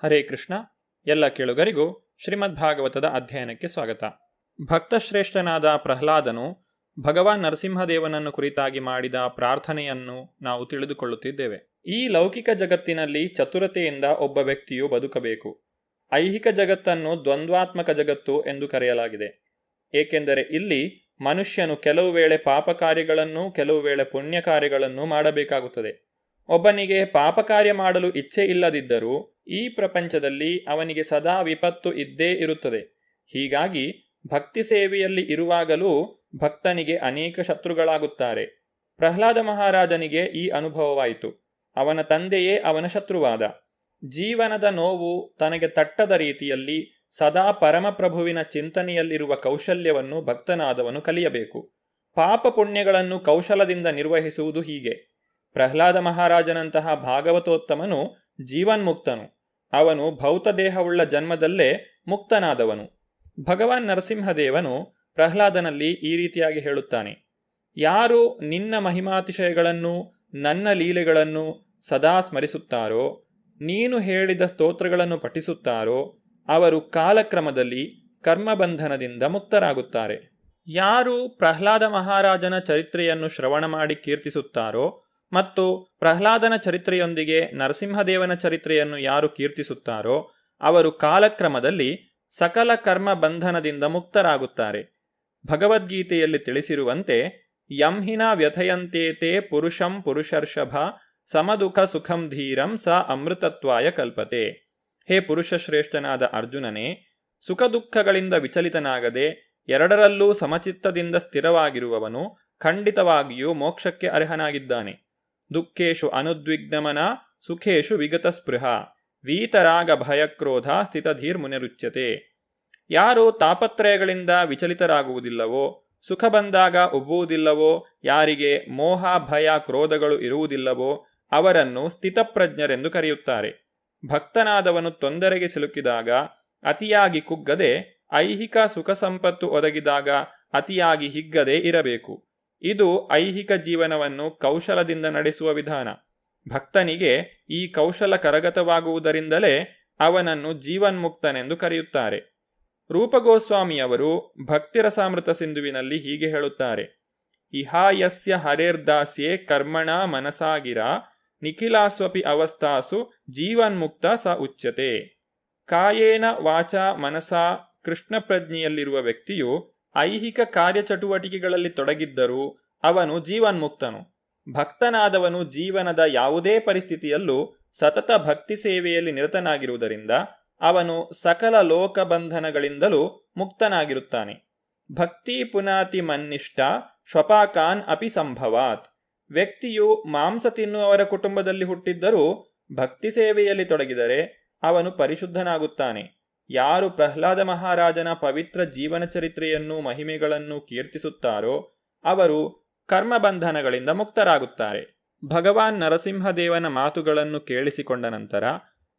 ಹರೇ ಕೃಷ್ಣ. ಎಲ್ಲ ಕೇಳುಗರಿಗೂ ಶ್ರೀಮದ್ ಭಾಗವತದ ಅಧ್ಯಯನಕ್ಕೆ ಸ್ವಾಗತ. ಭಕ್ತಶ್ರೇಷ್ಠನಾದ ಪ್ರಹ್ಲಾದನು ಭಗವಾನ್ ನರಸಿಂಹದೇವನನ್ನು ಕುರಿತಾಗಿ ಮಾಡಿದ ಪ್ರಾರ್ಥನೆಯನ್ನು ನಾವು ತಿಳಿದುಕೊಳ್ಳುತ್ತಿದ್ದೇವೆ. ಈ ಲೌಕಿಕ ಜಗತ್ತಿನಲ್ಲಿ ಚತುರತೆಯಿಂದ ಒಬ್ಬ ವ್ಯಕ್ತಿಯು ಬದುಕಬೇಕು. ಐಹಿಕ ಜಗತ್ತನ್ನು ದ್ವಂದ್ವಾತ್ಮಕ ಜಗತ್ತು ಎಂದು ಕರೆಯಲಾಗಿದೆ. ಏಕೆಂದರೆ ಇಲ್ಲಿ ಮನುಷ್ಯನು ಕೆಲವು ವೇಳೆ ಪಾಪ ಕಾರ್ಯಗಳನ್ನು ಕೆಲವು ವೇಳೆ ಪುಣ್ಯ ಕಾರ್ಯಗಳನ್ನು ಮಾಡಬೇಕಾಗುತ್ತದೆ. ಒಬ್ಬನಿಗೆ ಪಾಪ ಕಾರ್ಯ ಮಾಡಲು ಇಚ್ಛೆ ಇಲ್ಲದಿದ್ದರೂ ಈ ಪ್ರಪಂಚದಲ್ಲಿ ಅವನಿಗೆ ಸದಾ ವಿಪತ್ತು ಇದ್ದೇ ಇರುತ್ತದೆ. ಹೀಗಾಗಿ ಭಕ್ತಿ ಸೇವೆಯಲ್ಲಿ ಇರುವಾಗಲೂ ಭಕ್ತನಿಗೆ ಅನೇಕ ಶತ್ರುಗಳಾಗುತ್ತಾರೆ. ಪ್ರಹ್ಲಾದ ಮಹಾರಾಜನಿಗೆ ಈ ಅನುಭವವಾಯಿತು. ಅವನ ತಂದೆಯೇ ಅವನ ಶತ್ರುವಾದ. ಜೀವನದ ನೋವು ತನಗೆ ತಟ್ಟದ ರೀತಿಯಲ್ಲಿ ಸದಾ ಪರಮಪ್ರಭುವಿನ ಚಿಂತನೆಯಲ್ಲಿರುವ ಕೌಶಲ್ಯವನ್ನು ಭಕ್ತನಾದವನು ಕಲಿಯಬೇಕು. ಪಾಪ ಪುಣ್ಯಗಳನ್ನು ಕೌಶಲದಿಂದ ನಿರ್ವಹಿಸುವುದು ಹೀಗೆ. ಪ್ರಹ್ಲಾದ ಮಹಾರಾಜನಂತಹ ಭಾಗವತೋತ್ತಮನು ಜೀವನ್ಮುಕ್ತನು. ಅವನು ಭೌತದೇಹವುಳ್ಳ ಜನ್ಮದಲ್ಲೇ ಮುಕ್ತನಾದವನು. ಭಗವಾನ್ ನರಸಿಂಹದೇವನು ಪ್ರಹ್ಲಾದನಲ್ಲಿ ಈ ರೀತಿಯಾಗಿ ಹೇಳುತ್ತಾನೆ: ಯಾರು ನಿನ್ನ ಮಹಿಮಾತಿಶಯಗಳನ್ನು ನನ್ನ ಲೀಲೆಗಳನ್ನು ಸದಾ ಸ್ಮರಿಸುತ್ತಾರೋ, ನೀನು ಹೇಳಿದ ಸ್ತೋತ್ರಗಳನ್ನು ಪಠಿಸುತ್ತಾರೋ, ಅವರು ಕಾಲಕ್ರಮದಲ್ಲಿ ಕರ್ಮಬಂಧನದಿಂದ ಮುಕ್ತರಾಗುತ್ತಾರೆ. ಯಾರು ಪ್ರಹ್ಲಾದ ಮಹಾರಾಜನ ಚರಿತ್ರೆಯನ್ನು ಶ್ರವಣ ಮಾಡಿ ಕೀರ್ತಿಸುತ್ತಾರೋ ಮತ್ತು ಪ್ರಹ್ಲಾದನ ಚರಿತ್ರೆಯೊಂದಿಗೆ ನರಸಿಂಹದೇವನ ಚರಿತ್ರೆಯನ್ನು ಯಾರು ಕೀರ್ತಿಸುತ್ತಾರೋ ಅವರು ಕಾಲಕ್ರಮದಲ್ಲಿ ಸಕಲ ಕರ್ಮ ಬಂಧನದಿಂದ ಮುಕ್ತರಾಗುತ್ತಾರೆ. ಭಗವದ್ಗೀತೆಯಲ್ಲಿ ತಿಳಿಸಿರುವಂತೆ ಯಂಹಿನ ವ್ಯಥಯಂತೇತೆ ಪುರುಷಂ ಪುರುಷರ್ಷಭ ಸಮದುಖ ಸುಖಂ ಧೀರಂ ಸ ಅಮೃತತ್ವಾಯ ಕಲ್ಪತೆ. ಹೇ ಪುರುಷಶ್ರೇಷ್ಠನಾದ ಅರ್ಜುನನೇ, ಸುಖ ದುಃಖಗಳಿಂದ ವಿಚಲಿತನಾಗದೆ ಎರಡರಲ್ಲೂ ಸಮಚಿತ್ತದಿಂದ ಸ್ಥಿರವಾಗಿರುವವನು ಖಂಡಿತವಾಗಿಯೂ ಮೋಕ್ಷಕ್ಕೆ ಅರ್ಹನಾಗಿದ್ದಾನೆ. ದುಃಖೇಶು ಅನುದ್ವಿಗ್ನಮನ ಸುಖೇಶು ವಿಗತ ಸ್ಪೃಹ ವೀತರಾಗ ಭಯಕ್ರೋಧ ಸ್ಥಿತಧೀರ್ ಮುನಿರುಚ್ಯತೆ. ಯಾರು ತಾಪತ್ರಯಗಳಿಂದ ವಿಚಲಿತರಾಗುವುದಿಲ್ಲವೋ, ಸುಖ ಬಂದಾಗ ಉಬ್ಬುವುದಿಲ್ಲವೋ, ಯಾರಿಗೆ ಮೋಹ ಭಯ ಕ್ರೋಧಗಳು ಇರುವುದಿಲ್ಲವೋ ಅವರನ್ನು ಸ್ಥಿತಪ್ರಜ್ಞರೆಂದು ಕರೆಯುತ್ತಾರೆ. ಭಕ್ತನಾದವನು ತೊಂದರೆಗೆ ಸಿಲುಕಿದಾಗ ಅತಿಯಾಗಿ ಕುಗ್ಗದೆ, ಐಹಿಕ ಸುಖ ಸಂಪತ್ತು ಒದಗಿದಾಗ ಅತಿಯಾಗಿ ಹಿಗ್ಗದೆ ಇರಬೇಕು. ಇದು ಐಹಿಕ ಜೀವನವನ್ನು ಕೌಶಲದಿಂದ ನಡೆಸುವ ವಿಧಾನ. ಭಕ್ತನಿಗೆ ಈ ಕೌಶಲ ಕರಗತವಾಗುವುದರಿಂದಲೇ ಅವನನ್ನು ಜೀವನ್ಮುಕ್ತನೆಂದು ಕರೆಯುತ್ತಾರೆ. ರೂಪಗೋಸ್ವಾಮಿಯವರು ಭಕ್ತಿರಸಾಮೃತ ಸಿಂಧುವಿನಲ್ಲಿ ಹೀಗೆ ಹೇಳುತ್ತಾರೆ: ಇಹಾಯಸ್ಯ ಹರೇರ್ದಾಸ್ಯೆ ಕರ್ಮಣ ಮನಸಾಗಿರ ನಿಖಿಲಾಸ್ವಪಿ ಅವಸ್ಥಾಸು ಜೀವನ್ಮುಕ್ತ ಸ ಉಚ್ಯತೆ. ಕಾಯೇನ ವಾಚಾ ಮನಸಾ ಕೃಷ್ಣ ಪ್ರಜ್ಞೆಯಲ್ಲಿರುವ ವ್ಯಕ್ತಿಯು ಐಹಿಕ ಕಾರ್ಯಚಟುವಟಿಕೆಗಳಲ್ಲಿ ತೊಡಗಿದ್ದರೂ ಅವನು ಜೀವನ್ಮುಕ್ತನು. ಭಕ್ತನಾದವನು ಜೀವನದ ಯಾವುದೇ ಪರಿಸ್ಥಿತಿಯಲ್ಲೂ ಸತತ ಭಕ್ತಿ ಸೇವೆಯಲ್ಲಿ ನಿರತನಾಗಿರುವುದರಿಂದ ಅವನು ಸಕಲ ಲೋಕಬಂಧನಗಳಿಂದಲೂ ಮುಕ್ತನಾಗಿರುತ್ತಾನೆ. ಭಕ್ತಿ ಪುನಾತಿ ಮನ್ನಿಷ್ಠ ಶ್ವಪಾಕಾನ್ ಅಪಿ ಸಂಭವಾತ್. ವ್ಯಕ್ತಿಯು ಮಾಂಸ ತಿನ್ನುವವರ ಕುಟುಂಬದಲ್ಲಿ ಹುಟ್ಟಿದ್ದರೂ ಭಕ್ತಿ ಸೇವೆಯಲ್ಲಿ ತೊಡಗಿದರೆ ಅವನು ಪರಿಶುದ್ಧನಾಗುತ್ತಾನೆ. ಯಾರು ಪ್ರಹ್ಲಾದ ಮಹಾರಾಜನ ಪವಿತ್ರ ಜೀವನ ಚರಿತ್ರೆಯನ್ನು ಮಹಿಮೆಗಳನ್ನು ಕೀರ್ತಿಸುತ್ತಾರೋ ಅವರು ಕರ್ಮಬಂಧನಗಳಿಂದ ಮುಕ್ತರಾಗುತ್ತಾರೆ. ಭಗವಾನ್ ನರಸಿಂಹದೇವನ ಮಾತುಗಳನ್ನು ಕೇಳಿಸಿಕೊಂಡ ನಂತರ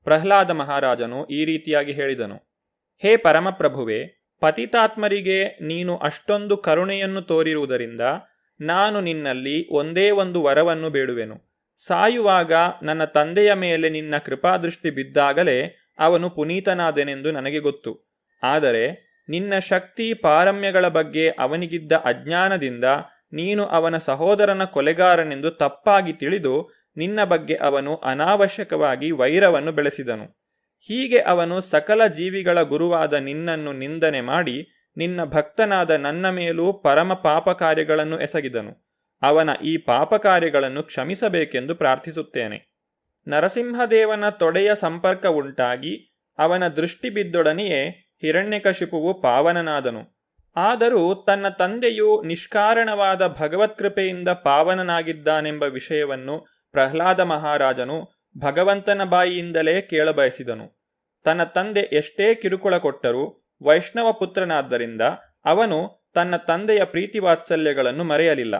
ಪ್ರಹ್ಲಾದ ಮಹಾರಾಜನು ಈ ರೀತಿಯಾಗಿ ಹೇಳಿದನು: ಹೇ ಪರಮಪ್ರಭುವೆ, ಪತಿತಾತ್ಮರಿಗೆ ನೀನು ಅಷ್ಟೊಂದು ಕರುಣೆಯನ್ನು ತೋರಿರುವುದರಿಂದ ನಾನು ನಿನ್ನಲ್ಲಿ ಒಂದೇ ಒಂದು ವರವನ್ನು ಬೇಡುವೆನು. ಸಾಯುವಾಗ ನನ್ನ ತಂದೆಯ ಮೇಲೆ ನಿನ್ನ ಕೃಪಾದೃಷ್ಟಿ ಬಿದ್ದಾಗಲೇ ಅವನು ಪುನೀತನಾದನೆಂದು ನನಗೆ ಗೊತ್ತು. ಆದರೆ ನಿನ್ನ ಶಕ್ತಿ ಪಾರಮ್ಯಗಳ ಬಗ್ಗೆ ಅವನಿಗಿದ್ದ ಅಜ್ಞಾನದಿಂದ ನೀನು ಅವನ ಸಹೋದರನ ಕೊಲೆಗಾರನೆಂದು ತಪ್ಪಾಗಿ ತಿಳಿದು ನಿನ್ನ ಬಗ್ಗೆ ಅವನು ಅನಾವಶ್ಯಕವಾಗಿ ವೈರವನ್ನು ಬೆಳೆಸಿದನು. ಹೀಗೆ ಅವನು ಸಕಲ ಜೀವಿಗಳ ಗುರುವಾದ ನಿನ್ನನ್ನು ನಿಂದನೆ ಮಾಡಿ ನಿನ್ನ ಭಕ್ತನಾದ ನನ್ನ ಮೇಲೂ ಪರಮ ಪಾಪ ಕಾರ್ಯಗಳನ್ನು ಎಸಗಿದನು. ಅವನ ಈ ಪಾಪ ಕಾರ್ಯಗಳನ್ನು ಕ್ಷಮಿಸಬೇಕೆಂದು ಪ್ರಾರ್ಥಿಸುತ್ತೇನೆ. ನರಸಿಂಹದೇವನ ತೊಡೆಯ ಸಂಪರ್ಕ ಉಂಟಾಗಿ ಅವನ ದೃಷ್ಟಿ ಬಿದ್ದೊಡನೆಯೇ ಹಿರಣ್ಯಕಶಿಪುವು ಪಾವನನಾದನು. ಆದರೂ ತನ್ನ ತಂದೆಯು ನಿಷ್ಕಾರಣವಾದ ಭಗವತ್ಕೃಪೆಯಿಂದ ಪಾವನನಾಗಿದ್ದಾನೆಂಬ ವಿಷಯವನ್ನು ಪ್ರಹ್ಲಾದ ಮಹಾರಾಜನು ಭಗವಂತನ ಬಾಯಿಯಿಂದಲೇ ಕೇಳಬಯಸಿದನು. ತನ್ನ ತಂದೆ ಎಷ್ಟೇ ಕಿರುಕುಳ ಕೊಟ್ಟರೂ ವೈಷ್ಣವ ಪುತ್ರನಾದ್ದರಿಂದ ಅವನು ತನ್ನ ತಂದೆಯ ಪ್ರೀತಿವಾತ್ಸಲ್ಯಗಳನ್ನು ಮರೆಯಲಿಲ್ಲ.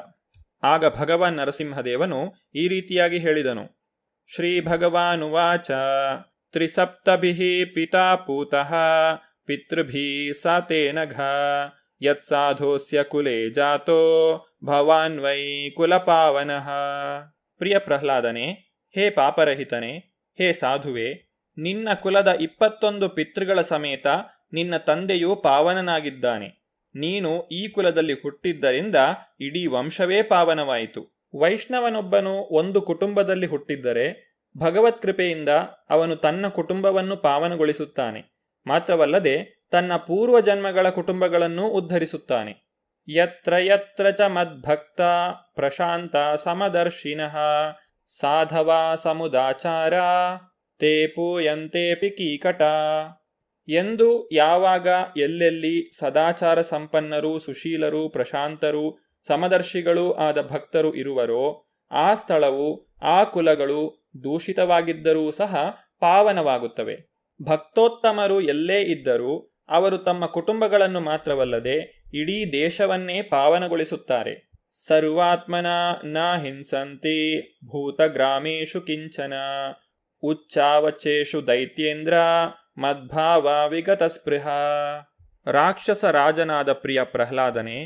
ಆಗ ಭಗವಾನ್ ನರಸಿಂಹದೇವನು ಈ ರೀತಿಯಾಗಿ ಹೇಳಿದನು: ಶ್ರೀ ಭಗವಾನುವಾಚ ತ್ರಿಸಪ್ತಭಿಃ ಪಿತಾ ಪೂತಃ ಪಿತೃಭಿಃ ಸಾತೇನಘ ಯತ್ಸಾಧೋಸ್ಯ ಕುಲೇ ಜಾತೋ ಭವಾನ್ ವೈ ಕುಲಪಾವನಃ. ಪ್ರಿಯ ಪ್ರಹ್ಲಾದನೇ, ಹೇ ಪಾಪರಹಿತನೇ, ಹೇ ಸಾಧುವೆ, ನಿನ್ನ ಕುಲದ 21 ಪಿತೃಗಳ ಸಮೇತ ನಿನ್ನ ತಂದೆಯು ಪಾವನನಾಗಿದ್ದಾನೆ. ನೀನು ಈ ಕುಲದಲ್ಲಿ ಹುಟ್ಟಿದ್ದರಿಂದ ಇಡೀ ವಂಶವೇ ಪಾವನವಾಯಿತು. ವೈಷ್ಣವನೊಬ್ಬನು ಒಂದು ಕುಟುಂಬದಲ್ಲಿ ಹುಟ್ಟಿದ್ದರೆ ಭಗವತ್ಕೃಪೆಯಿಂದ ಅವನು ತನ್ನ ಕುಟುಂಬವನ್ನು ಪಾವನಗೊಳಿಸುತ್ತಾನೆ. ಮಾತ್ರವಲ್ಲದೆ ತನ್ನ ಪೂರ್ವ ಜನ್ಮಗಳ ಕುಟುಂಬಗಳನ್ನೂ ಉದ್ಧರಿಸುತ್ತಾನೆ. ಯತ್ರ ಯತ್ರ ಚ ಮದ್ಭಕ್ತ ಪ್ರಶಾಂತ ಸಮದರ್ಶಿನಃ ಸಾಧವಾ ಸಮುದಾಚಾರ ತೇ ಪೂಯಂತೇಪಿ ಕೀಕಟ. ಎಂದು ಯಾವಾಗ ಎಲ್ಲೆಲ್ಲಿ ಸದಾಚಾರ ಸಂಪನ್ನರು, ಸುಶೀಲರು, ಪ್ರಶಾಂತರು, ಸಮದರ್ಶಿಗಳೂ ಆದ ಭಕ್ತರು ಇರುವರೋ ಆ ಸ್ಥಳವು, ಆ ಕುಲಗಳು ದೂಷಿತವಾಗಿದ್ದರೂ ಸಹ ಪಾವನವಾಗುತ್ತವೆ. ಭಕ್ತೋತ್ತಮರು ಎಲ್ಲೇ ಇದ್ದರೂ ಅವರು ತಮ್ಮ ಕುಟುಂಬಗಳನ್ನು ಮಾತ್ರವಲ್ಲದೆ ಇಡೀ ದೇಶವನ್ನೇ ಪಾವನಗೊಳಿಸುತ್ತಾರೆ. ಸರ್ವಾತ್ಮನ ನ ಹಿಂಸಂತಿ ಭೂತಗ್ರಾಮೇಷು ಕಿಂಚನ ಉಚ್ಚಾವಚೇಷು ದೈತ್ಯೇಂದ್ರ ಮದ್ಭಾವ ವಿಗತ ಸ್ಪೃಹ. ರಾಕ್ಷಸ ರಾಜನಾದ ಪ್ರಿಯ ಪ್ರಹ್ಲಾದನೇ,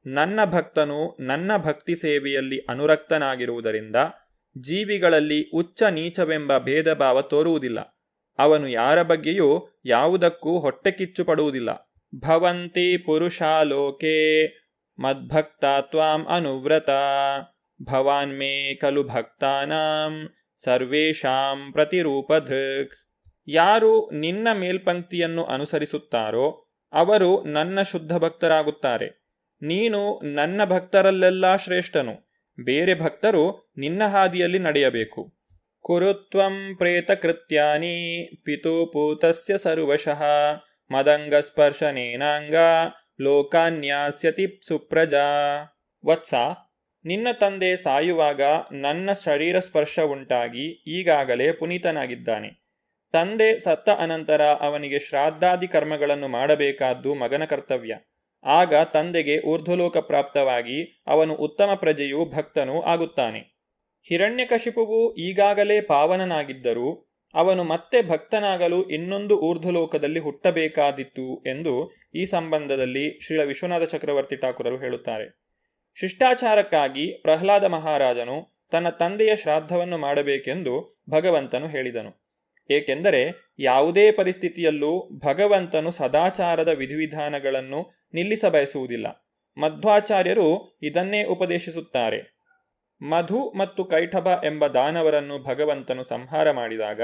ನನ್ನ ಭಕ್ತನು ನನ್ನ ಭಕ್ತಿ ಸೇವೆಯಲ್ಲಿ ಅನುರಕ್ತನಾಗಿರುವುದರಿಂದ ಜೀವಿಗಳಲ್ಲಿ ಉಚ್ಚ ನೀಚವೆಂಬ ಭೇದ ಭಾವ ತೋರುವುದಿಲ್ಲ. ಅವನು ಯಾರ ಬಗ್ಗೆಯೂ ಯಾವುದಕ್ಕೂ ಹೊಟ್ಟೆ ಕಿಚ್ಚು ಪಡುವುದಿಲ್ಲ. ಭವಂತಿ ಪುರುಷಾಲೋಕೆ ಮದ್ಭಕ್ತ ತ್ವಾಂ ಅನುವ್ರತ ಭವಾನ್ ಮೇ ಖಲು ಭಕ್ತಾನಾಂ ಸರ್ವೇಷಾಂ ಪ್ರತಿರೂಪಧೃಕ್. ಯಾರು ನಿನ್ನ ಮೇಲ್ಪಂಕ್ತಿಯನ್ನು ಅನುಸರಿಸುತ್ತಾರೋ ಅವರು ನನ್ನ ಶುದ್ಧ ಭಕ್ತರಾಗುತ್ತಾರೆ. ನೀನು ನನ್ನ ಭಕ್ತರಲ್ಲೆಲ್ಲ ಶ್ರೇಷ್ಠನು. ಬೇರೆ ಭಕ್ತರು ನಿನ್ನ ಹಾದಿಯಲ್ಲಿ ನಡೆಯಬೇಕು. ಕುರುತ್ವಂ ಪ್ರೇತಕೃತ್ಯಾನಿ ಪಿತೂಪೂತಸ್ಯ ಸರ್ವಶಃ ಮದಂಗಸ್ಪರ್ಶನೇನಾಂಗ ಲೋಕಾನ್ಯಾಸ್ಯತಿ ಸುಪ್ರಜಾ. ವತ್ಸ, ನಿನ್ನ ತಂದೆ ಸಾಯುವಾಗ ನನ್ನ ಶರೀರ ಸ್ಪರ್ಶ ಉಂಟಾಗಿ ಈಗಾಗಲೇ ಪುನೀತನಾಗಿದ್ದಾನೆ. ತಂದೆ ಸತ್ತ ಅನಂತರ ಅವನಿಗೆ ಶ್ರಾದ್ದಾದಿ ಕರ್ಮಗಳನ್ನು ಮಾಡಬೇಕಾದ್ದು ಮಗನ ಕರ್ತವ್ಯ. ಆಗ ತಂದೆಗೆ ಊರ್ಧ್ವಲೋಕ ಪ್ರಾಪ್ತವಾಗಿ ಅವನು ಉತ್ತಮ ಪ್ರಜೆಯೂ ಭಕ್ತನೂ ಆಗುತ್ತಾನೆ. ಹಿರಣ್ಯಕಶಿಪುವು ಈಗಾಗಲೇ ಪಾವನನಾಗಿದ್ದರೂ ಅವನು ಮತ್ತೆ ಭಕ್ತನಾಗಲು ಇನ್ನೊಂದು ಊರ್ಧ್ವಲೋಕದಲ್ಲಿ ಹುಟ್ಟಬೇಕಾದಿತ್ತು ಎಂದು ಈ ಸಂಬಂಧದಲ್ಲಿ ಶ್ರೀಲ ವಿಶ್ವನಾಥ ಚಕ್ರವರ್ತಿ ಠಾಕೂರರು ಹೇಳುತ್ತಾರೆ. ಶಿಷ್ಟಾಚಾರಕ್ಕಾಗಿ ಪ್ರಹ್ಲಾದ ಮಹಾರಾಜನು ತನ್ನ ತಂದೆಯ ಶ್ರಾದ್ದವನ್ನು ಮಾಡಬೇಕೆಂದು ಭಗವಂತನು ಹೇಳಿದನು. ಏಕೆಂದರೆ ಯಾವುದೇ ಪರಿಸ್ಥಿತಿಯಲ್ಲೂ ಭಗವಂತನು ಸದಾಚಾರದ ವಿಧಿವಿಧಾನಗಳನ್ನು ನಿಲ್ಲಿಸಬಯಸುವುದಿಲ್ಲ. ಮಧ್ವಾಚಾರ್ಯರು ಇದನ್ನೇ ಉಪದೇಶಿಸುತ್ತಾರೆ. ಮಧು ಮತ್ತು ಕೈಠಬ ಎಂಬ ದಾನವರನ್ನು ಭಗವಂತನು ಸಂಹಾರ ಮಾಡಿದಾಗ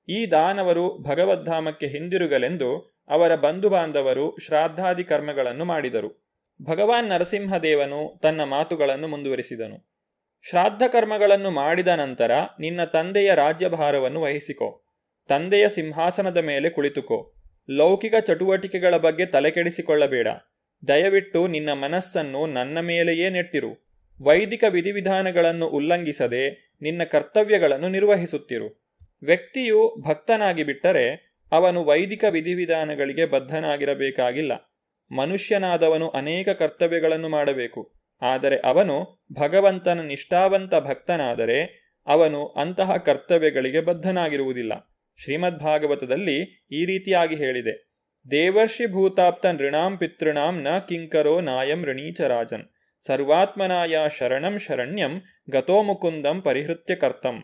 ಈ ದಾನವರು ಭಗವದ್ಧಾಮಕ್ಕೆ ಹಿಂದಿರುಗಲೆಂದು ಅವರ ಬಂಧುಬಾಂಧವರು ಶ್ರಾದ್ದಾದಿ ಕರ್ಮಗಳನ್ನು ಮಾಡಿದರು. ಭಗವಾನ್ ನರಸಿಂಹದೇವನು ತನ್ನ ಮಾತುಗಳನ್ನು ಮುಂದುವರಿಸಿದನು. ಶ್ರಾದ್ದ ಕರ್ಮಗಳನ್ನು ಮಾಡಿದ ನಂತರ ನಿನ್ನ ತಂದೆಯ ರಾಜ್ಯಭಾರವನ್ನು ವಹಿಸಿಕೊ. ತಂದೆಯ ಸಿಂಹಾಸನದ ಮೇಲೆ ಕುಳಿತುಕೋ. ಲೌಕಿಕ ಚಟುವಟಿಕೆಗಳ ಬಗ್ಗೆ ತಲೆಕೆಡಿಸಿಕೊಳ್ಳಬೇಡ. ದಯವಿಟ್ಟು ನಿನ್ನ ಮನಸ್ಸನ್ನು ನನ್ನ ಮೇಲೆಯೇ ನೆಟ್ಟಿರು. ವೈದಿಕ ವಿಧಿವಿಧಾನಗಳನ್ನು ಉಲ್ಲಂಘಿಸದೆ ನಿನ್ನ ಕರ್ತವ್ಯಗಳನ್ನು ನಿರ್ವಹಿಸುತ್ತಿರು. ವ್ಯಕ್ತಿಯು ಭಕ್ತನಾಗಿ ಬಿಟ್ಟರೆ ಅವನು ವೈದಿಕ ವಿಧಿವಿಧಾನಗಳಿಗೆ ಬದ್ಧನಾಗಿರಬೇಕಾಗಿಲ್ಲ. ಮನುಷ್ಯನಾದವನು ಅನೇಕ ಕರ್ತವ್ಯಗಳನ್ನು ಮಾಡಬೇಕು. ಆದರೆ ಅವನು ಭಗವಂತನ ನಿಷ್ಠಾವಂತ ಭಕ್ತನಾದರೆ ಅವನು ಅಂತಹ ಕರ್ತವ್ಯಗಳಿಗೆ ಬದ್ಧನಾಗಿರುವುದಿಲ್ಲ. ಶ್ರೀಮದ್ಭಾಗವತದಲ್ಲಿ ಈ ರೀತಿಯಾಗಿ ಹೇಳಿದೆ: ದೇವರ್ಷಿ ಭೂತಾಪ್ತ ನೃಣಾಂ ಪಿತೃಣಾಂ ನ ಕಿಂಕರೋ ನಾಯಂ ಋಣೀಚರಾಜನ್ ಸರ್ವಾತ್ಮನಾಯ ಶರಣಂ ಶರಣ್ಯಂ ಗತೋ ಮುಕುಂದಂ ಪರಿಹೃತ್ಯ ಕರ್ತಂ.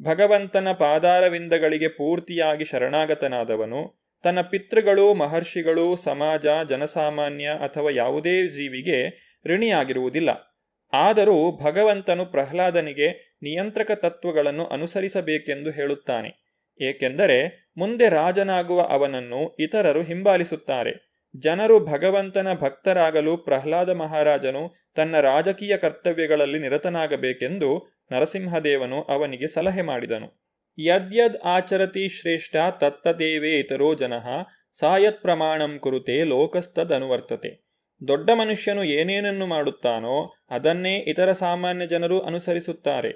ಭಗವಂತನ ಪಾದಾರವಿಂದಗಳಿಗೆ ಪೂರ್ತಿಯಾಗಿ ಶರಣಾಗತನಾದವನು ತನ್ನ ಪಿತೃಗಳು, ಮಹರ್ಷಿಗಳು, ಸಮಾಜ, ಜನಸಾಮಾನ್ಯ ಅಥವಾ ಯಾವುದೇ ಜೀವಿಗೆ ಋಣಿಯಾಗಿರುವುದಿಲ್ಲ. ಆದರೂ ಭಗವಂತನು ಪ್ರಹ್ಲಾದನಿಗೆ ನಿಯಂತ್ರಕ ತತ್ವಗಳನ್ನು ಅನುಸರಿಸಬೇಕೆಂದು ಹೇಳುತ್ತಾನೆ. ಏಕೆಂದರೆ ಮುಂದೆ ರಾಜನಾಗುವ ಅವನನ್ನು ಇತರರು ಹಿಂಬಾಲಿಸುತ್ತಾರೆ. ಜನರು ಭಗವಂತನ ಭಕ್ತರಾಗಲು ಪ್ರಹ್ಲಾದ ಮಹಾರಾಜನು ತನ್ನ ರಾಜಕೀಯ ಕರ್ತವ್ಯಗಳಲ್ಲಿ ನಿರತನಾಗಬೇಕೆಂದು ನರಸಿಂಹದೇವನು ಅವನಿಗೆ ಸಲಹೆ ಮಾಡಿದನು. ಯದ್ಯದ್ ಆಚರತಿ ಶ್ರೇಷ್ಠ ತತ್ತದೇವೇತರೋ ಜನಃ ಸಾಯತ್ ಪ್ರಮಾಣಂ ಕುರುತೆ ಲೋಕಸ್ತದನುವರ್ತತೆ. ದೊಡ್ಡ ಮನುಷ್ಯನು ಏನೇನನ್ನು ಮಾಡುತ್ತಾನೋ ಅದನ್ನೇ ಇತರ ಸಾಮಾನ್ಯ ಜನರು ಅನುಸರಿಸುತ್ತಾರೆ.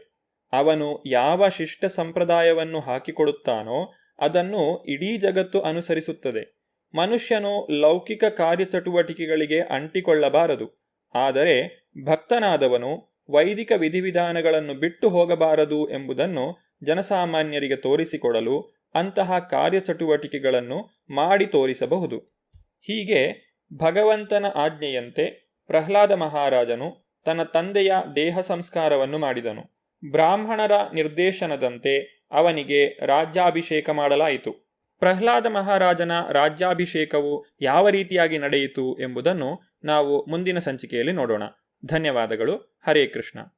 ಅವನು ಯಾವ ಶಿಷ್ಟ ಸಂಪ್ರದಾಯವನ್ನು ಹಾಕಿಕೊಡುತ್ತಾನೋ ಅದನ್ನು ಇಡೀ ಜಗತ್ತು ಅನುಸರಿಸುತ್ತದೆ. ಮನುಷ್ಯನು ಲೌಕಿಕ ಕಾರ್ಯಚಟುವಟಿಕೆಗಳಿಗೆ ಅಂಟಿಕೊಳ್ಳಬಾರದು. ಆದರೆ ಭಕ್ತನಾದವನು ವೈದಿಕ ವಿಧಿವಿಧಾನಗಳನ್ನು ಬಿಟ್ಟು ಹೋಗಬಾರದು ಎಂಬುದನ್ನು ಜನಸಾಮಾನ್ಯರಿಗೆ ತೋರಿಸಿಕೊಡಲು ಅಂತಹ ಕಾರ್ಯಚಟುವಟಿಕೆಗಳನ್ನು ಮಾಡಿ ತೋರಿಸಬಹುದು. ಹೀಗೆ ಭಗವಂತನ ಆಜ್ಞೆಯಂತೆ ಪ್ರಹ್ಲಾದ ಮಹಾರಾಜನು ತನ್ನ ತಂದೆಯ ದೇಹ ಸಂಸ್ಕಾರವನ್ನು ಮಾಡಿದನು. ಬ್ರಾಹ್ಮಣರ ನಿರ್ದೇಶನದಂತೆ ಅವನಿಗೆ ರಾಜ್ಯಾಭಿಷೇಕ ಮಾಡಲಾಯಿತು. ಪ್ರಹ್ಲಾದ ಮಹಾರಾಜನ ರಾಜ್ಯಾಭಿಷೇಕವು ಯಾವ ರೀತಿಯಾಗಿ ನಡೆಯಿತು ಎಂಬುದನ್ನು ನಾವು ಮುಂದಿನ ಸಂಚಿಕೆಯಲ್ಲಿ ನೋಡೋಣ. ಧನ್ಯವಾದಗಳು. ಹರೇ ಕೃಷ್ಣ.